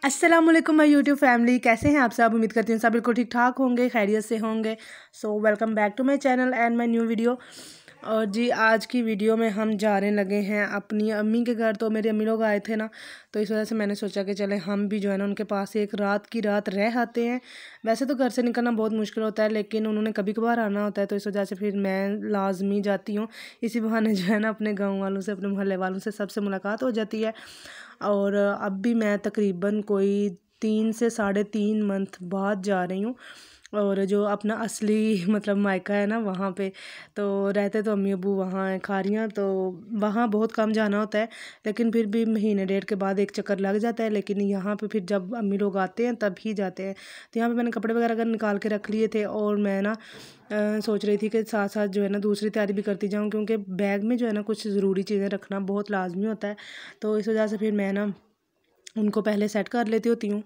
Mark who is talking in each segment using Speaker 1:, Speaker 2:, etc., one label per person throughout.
Speaker 1: अस्सलाम वालेकुम my YouTube family, कैसे हैं आप सब। उम्मीद करती हूँ सब बिल्कुल ठीक ठाक होंगे, खैरियत से होंगे। So welcome back to my channel and my new video. और जी आज की वीडियो में हम जाने लगे हैं अपनी अम्मी के घर। तो मेरी अम्मी लोग आए थे ना, तो इस वजह से मैंने सोचा कि चले हम भी जो है ना उनके पास एक रात की रात रह आते हैं। वैसे तो घर से निकलना बहुत मुश्किल होता है, लेकिन उन्होंने कभी कभार आना होता है, तो इस वजह से फिर मैं लाजमी जाती हूँ। इसी बहाने जो है ना अपने गाँव वालों से, अपने मोहल्ले वालों से सबसे मुलाकात हो जाती है। और अब भी मैं तकरीबन कोई 3 से 3.5 मंथ बाद जा रही हूँ। और जो अपना असली मतलब मायका है ना वहाँ पे, तो रहते तो अम्मी अबू वहाँ हैं खारियाँ, तो वहाँ बहुत कम जाना होता है। लेकिन फिर भी महीने डेढ़ के बाद एक चक्कर लग जाता है। लेकिन यहाँ पे फिर जब अम्मी लोग आते हैं तब ही जाते हैं। तो यहाँ पे मैंने कपड़े वगैरह अगर निकाल के रख लिए थे, और मैं ना सोच रही थी कि साथ साथ जो है ना दूसरी तैयारी भी करती जाऊँ, क्योंकि बैग में जो है ना कुछ ज़रूरी चीज़ें रखना बहुत लाजमी होता है। तो इस वजह से फिर मैं ना उनको पहले सेट कर लेती होती हूँ,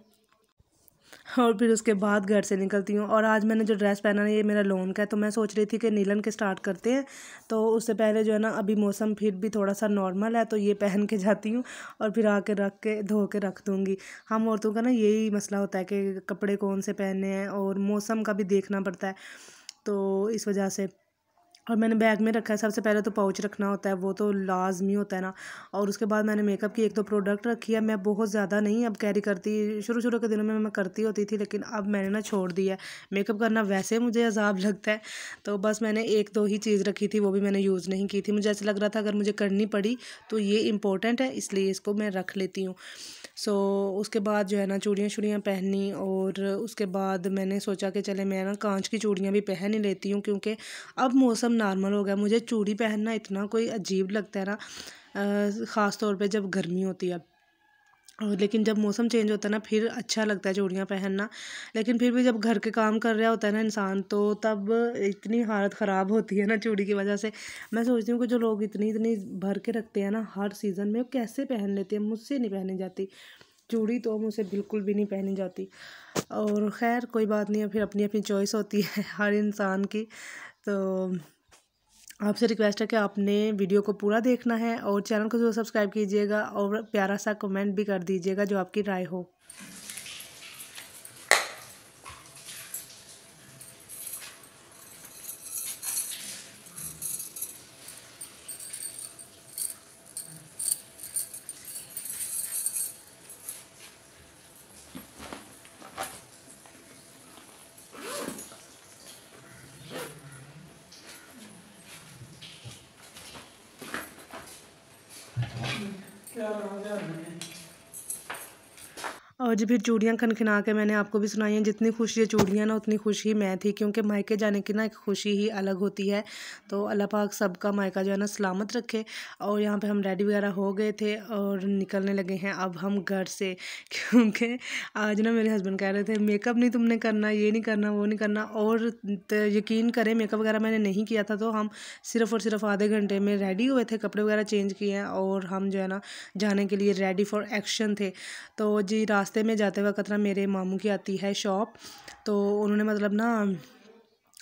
Speaker 1: और फिर उसके बाद घर से निकलती हूँ। और आज मैंने जो ड्रेस पहना है ये मेरा लोन का है, तो मैं सोच रही थी कि नीलन के स्टार्ट करते हैं। तो उससे पहले जो है ना अभी मौसम फिर भी थोड़ा सा नॉर्मल है, तो ये पहन के जाती हूँ और फिर आके रख के धो के रख दूँगी। हम औरतों का ना यही मसला होता है कि कपड़े कौन से पहनने हैं, और मौसम का भी देखना पड़ता है, तो इस वजह से। और मैंने बैग में रखा है, सबसे पहले तो पाउच रखना होता है, वो तो लाजमी होता है ना। और उसके बाद मैंने मेकअप की एक दो प्रोडक्ट रखी है। मैं बहुत ज़्यादा नहीं अब कैरी करती, शुरू शुरू के दिनों में मैं करती होती थी, लेकिन अब मैंने ना छोड़ दिया है। मेकअप करना वैसे मुझे अजाब लगता है, तो बस मैंने एक दो ही चीज़ रखी थी, वो भी मैंने यूज़ नहीं की थी। मुझे ऐसा लग रहा था अगर मुझे करनी पड़ी तो ये इंपॉर्टेंट है, इसलिए इसको मैं रख लेती हूँ। सो उसके बाद जो है ना चूड़ियाँ पहनी, और उसके बाद मैंने सोचा कि चले मैं ना कांच की चूड़ियाँ भी पहन ही लेती हूँ, क्योंकि अब मौसम नॉर्मल हो गया। मुझे चूड़ी पहनना इतना कोई अजीब लगता है ना, ख़ास तौर पे जब गर्मी होती है। और लेकिन जब मौसम चेंज होता है ना फिर अच्छा लगता है चूड़ियाँ पहनना। लेकिन फिर भी जब घर के काम कर रहा होता है ना इंसान, तो तब इतनी हालत ख़राब होती है ना चूड़ी की वजह से। मैं सोचती हूँ कि जो लोग इतनी इतनी भर के रखते हैं ना हर सीज़न में, वो कैसे पहन लेते हैं। मुझसे नहीं पहनी जाती चूड़ी, तो मुझसे बिल्कुल भी नहीं पहनी जाती। और ख़ैर कोई बात नहीं है, फिर अपनी अपनी चॉइस होती है हर इंसान की। तो आपसे रिक्वेस्ट है कि आपने वीडियो को पूरा देखना है, और चैनल को ज़रूर सब्सक्राइब कीजिएगा, और प्यारा सा कमेंट भी कर दीजिएगा जो आपकी राय हो। और जी फिर चूड़ियाँ खनखना के मैंने आपको भी सुनाई हैं। जितनी खुशी है चूड़ियाँ ना, उतनी खुशी मैं थी, क्योंकि मायके जाने की ना एक खुशी ही अलग होती है। तो अल्लाह पाक सबका मायका जो है ना सलामत रखे। और यहाँ पे हम रेडी वगैरह हो गए थे और निकलने लगे हैं अब हम घर से क्योंकि आज ना मेरे हस्बैंड कह रहे थे मेकअप नहीं तुमने करना, ये नहीं करना, वो नहीं करना। और यकीन करें मेकअप वगैरह मैंने नहीं किया था, तो हम सिर्फ़ और सिर्फ आधे घंटे में रेडी हुए थे, कपड़े वगैरह चेंज किए हैं, और हम जो है ना जाने के लिए रेडी फॉर एक्शन थे। तो जी रास्ते में जाते वक्त ना मेरे मामू की आती है शॉप, तो उन्होंने मतलब ना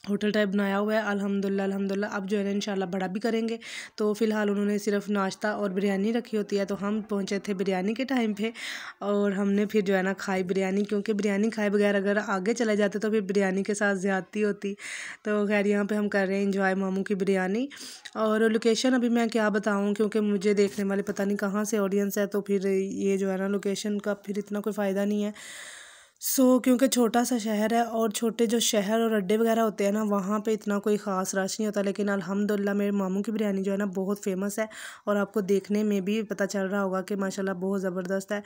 Speaker 1: होटल टाइप बनाया हुआ है। अल्हम्दुलिल्लाह अब जो है ना इंशाल्लाह बड़ा भी करेंगे। तो फ़िलहाल उन्होंने सिर्फ नाश्ता और बिरयानी रखी होती है, तो हम पहुंचे थे बिरयानी के टाइम पे, और हमने फिर जो है ना खाई बिरयानी, क्योंकि बिरयानी खाए बगैर अगर आगे चले जाते तो फिर बिरयानी के साथ ज़्यादती होती। तो खैर यहाँ पे हम कर रहे हैं इंजॉय मामू की बिरयानी। और लोकेशन अभी मैं क्या बताऊँ, क्योंकि मुझे देखने वाले पता नहीं कहाँ से ऑडियंस है, तो फिर ये जो है ना लोकेशन का फिर इतना कोई फ़ायदा नहीं है। क्योंकि छोटा सा शहर है, और छोटे जो शहर और अड्डे वगैरह होते हैं ना वहाँ पे इतना कोई ख़ास रश नहीं होता। लेकिन अल्हम्दुलिल्लाह मेरे मामू की बिरयानी जो है ना बहुत फेमस है, और आपको देखने में भी पता चल रहा होगा कि माशाल्लाह बहुत ज़बरदस्त है।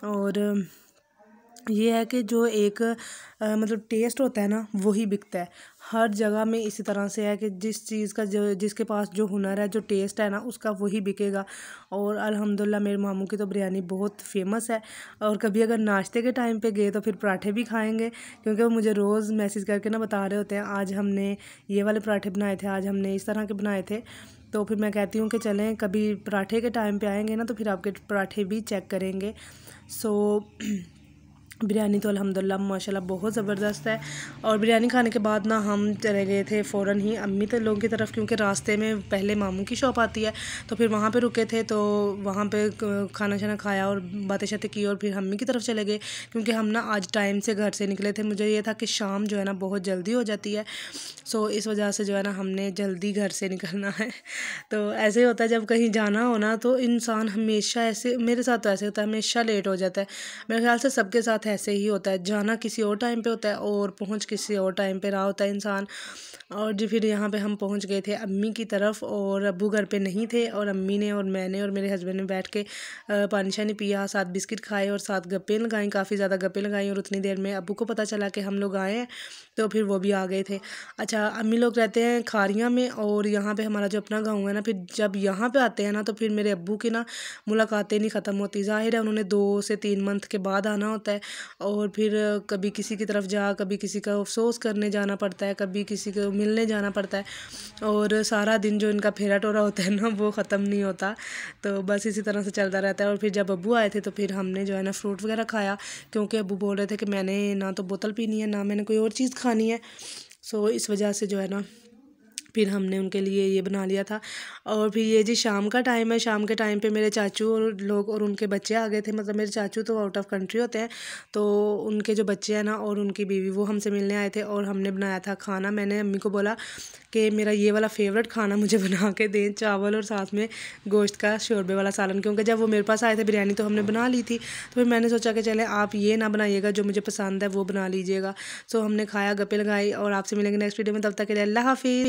Speaker 1: और ये है कि जो एक मतलब टेस्ट होता है ना वही बिकता है हर जगह में। इसी तरह से है कि जिस चीज़ का जो जिसके पास जो हुनर है, जो टेस्ट है ना, उसका वही बिकेगा। और अल्हम्दुलिल्लाह मेरे मामू की तो बिरयानी बहुत फेमस है। और कभी अगर नाश्ते के टाइम पे गए तो फिर पराठे भी खाएंगे, क्योंकि वो मुझे रोज़ मैसेज करके ना बता रहे होते हैं आज हमने ये वाले पराठे बनाए थे, आज हमने इस तरह के बनाए थे। तो फिर मैं कहती हूँ कि चलें कभी पराठे के टाइम पे आएंगे ना, तो फिर आपके पराठे भी चेक करेंगे। सो बिरयानी तो अल्हम्दुलिल्लाह माशाल्लाह बहुत ज़बरदस्त है। और बिरयानी खाने के बाद ना हम चले गए थे फ़ौरन ही अम्मी तो लोगों की तरफ, क्योंकि रास्ते में पहले मामू की शॉप आती है, तो फिर वहाँ पे रुके थे, तो वहाँ पे खाना शाना खाया और बातें शातें की और फिर अम्मी की तरफ चले गए, क्योंकि हम ना आज टाइम से घर से निकले थे। मुझे ये था कि शाम जो है ना बहुत जल्दी हो जाती है, सो इस वजह से जो है ना हमने जल्दी घर से निकलना है। तो ऐसे ही होता है, जब कहीं जाना हो ना तो इंसान हमेशा ऐसे, मेरे साथ तो ऐसे होता है, हमेशा लेट हो जाता है। मेरे ख्याल से सबके साथ ऐसे ही होता है, जाना किसी और टाइम पे होता है और पहुंच किसी और टाइम पे रहा होता है इंसान। और जी फिर यहाँ पे हम पहुंच गए थे अम्मी की तरफ, और अब्बू घर पे नहीं थे, और अम्मी ने और मैंने और मेरे हस्बैंड ने बैठ के पानी शानी पिया, साथ बिस्किट खाए और साथ गप्पे लगाई, काफ़ी ज़्यादा गप्पे लगाई। और उतनी देर में अब्बू को पता चला कि हम लोग आए हैं, तो फिर वो भी आ गए थे। अच्छा, अम्मी लोग रहते हैं खारियाँ में, और यहाँ पे हमारा जो अपना गाँव है ना, फिर जब यहाँ पे आते हैं ना तो फिर मेरे अब्बू की ना मुलाकातें नहीं ख़त्म होती। ज़ाहिर है उन्होंने 2 से 3 मंथ के बाद आना होता है, और फिर कभी किसी की तरफ जा, कभी किसी का अफसोस करने जाना पड़ता है, कभी किसी को मिलने जाना पड़ता है, और सारा दिन जो इनका फेरा टोरा होता है ना वो ख़त्म नहीं होता। तो बस इसी तरह से चलता रहता है। और फिर जब अब्बू आए थे तो फिर हमने जो है ना फ्रूट वगैरह खाया, क्योंकि अब्बू बोल रहे थे कि मैंने ना तो बोतल पीनी है, ना मैंने कोई और चीज़ खानी है। सो इस वजह से जो है ना फिर हमने उनके लिए ये बना लिया था। और फिर ये जी शाम का टाइम है, शाम के टाइम पे मेरे चाचू और लोग और उनके बच्चे आ गए थे। मतलब मेरे चाचू तो आउट ऑफ कंट्री होते हैं, तो उनके जो बच्चे हैं ना और उनकी बीवी वो हमसे मिलने आए थे, और हमने बनाया था खाना। मैंने अम्मी को बोला कि मेरा ये वाला फेवरेट खाना मुझे बना के दें, चावल और साथ में गोश्त का शोरबे वाला सालन, क्योंकि जब वो मेरे पास आए थे बिरयानी तो हमने बना ली थी, तो फिर मैंने सोचा कि चले आप ये ना बनाइएगा, जो मुझे पसंद है वो बना लीजिएगा। सो हमने खाया, गप्पे लगाई, और आपसे मिलेंगे नेक्स्ट वीडियो में, तब तक के लिए अल्लाह हाफिज़।